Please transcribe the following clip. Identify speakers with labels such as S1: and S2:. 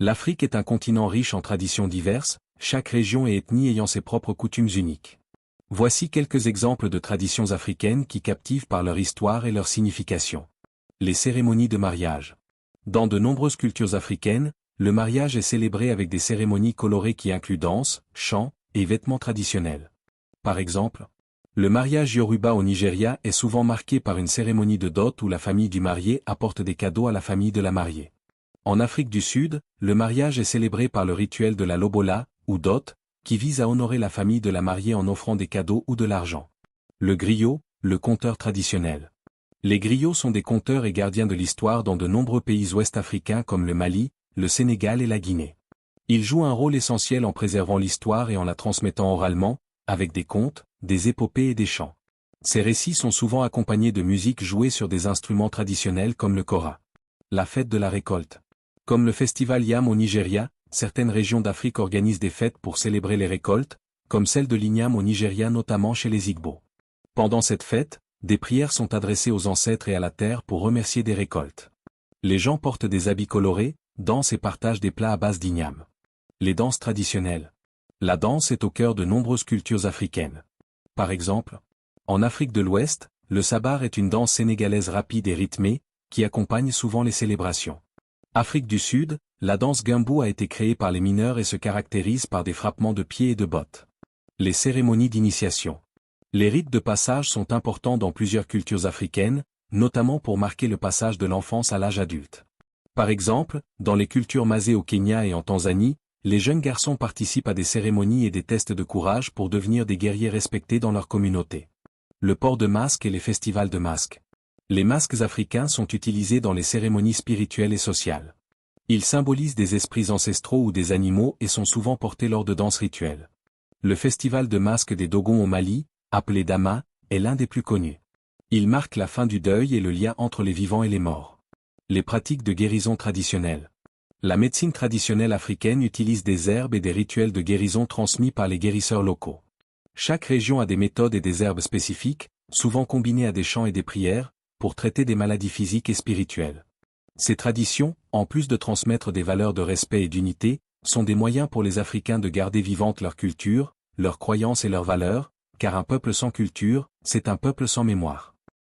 S1: L'Afrique est un continent riche en traditions diverses, chaque région et ethnie ayant ses propres coutumes uniques. Voici quelques exemples de traditions africaines qui captivent par leur histoire et leur signification. Les cérémonies de mariage. Dans de nombreuses cultures africaines, le mariage est célébré avec des cérémonies colorées qui incluent danse, chants et vêtements traditionnels. Par exemple, le mariage Yoruba au Nigeria est souvent marqué par une cérémonie de dot où la famille du marié apporte des cadeaux à la famille de la mariée. En Afrique du Sud, le mariage est célébré par le rituel de la lobola, ou dot, qui vise à honorer la famille de la mariée en offrant des cadeaux ou de l'argent. Le griot, le conteur traditionnel. Les griots sont des conteurs et gardiens de l'histoire dans de nombreux pays ouest-africains comme le Mali, le Sénégal et la Guinée. Ils jouent un rôle essentiel en préservant l'histoire et en la transmettant oralement, avec des contes, des épopées et des chants. Ces récits sont souvent accompagnés de musique jouée sur des instruments traditionnels comme le kora. La fête de la récolte. Comme le festival Yam au Nigeria, certaines régions d'Afrique organisent des fêtes pour célébrer les récoltes, comme celle de l'Ignam au Nigeria notamment chez les Igbo. Pendant cette fête, des prières sont adressées aux ancêtres et à la terre pour remercier des récoltes. Les gens portent des habits colorés, dansent et partagent des plats à base d'igname. Les danses traditionnelles. La danse est au cœur de nombreuses cultures africaines. Par exemple, en Afrique de l'Ouest, le sabar est une danse sénégalaise rapide et rythmée, qui accompagne souvent les célébrations. Afrique du Sud, la danse Gumbo a été créée par les mineurs et se caractérise par des frappements de pieds et de bottes. Les cérémonies d'initiation. Les rites de passage sont importants dans plusieurs cultures africaines, notamment pour marquer le passage de l'enfance à l'âge adulte. Par exemple, dans les cultures masées au Kenya et en Tanzanie, les jeunes garçons participent à des cérémonies et des tests de courage pour devenir des guerriers respectés dans leur communauté. Le port de masques et les festivals de masques. Les masques africains sont utilisés dans les cérémonies spirituelles et sociales. Ils symbolisent des esprits ancestraux ou des animaux et sont souvent portés lors de danses rituelles. Le festival de masques des Dogons au Mali, appelé Dama, est l'un des plus connus. Il marque la fin du deuil et le lien entre les vivants et les morts. Les pratiques de guérison traditionnelles. La médecine traditionnelle africaine utilise des herbes et des rituels de guérison transmis par les guérisseurs locaux. Chaque région a des méthodes et des herbes spécifiques, souvent combinées à des chants et des prières, pour traiter des maladies physiques et spirituelles. Ces traditions, en plus de transmettre des valeurs de respect et d'unité, sont des moyens pour les Africains de garder vivante leur culture, leurs croyances et leurs valeurs, car un peuple sans culture, c'est un peuple sans mémoire.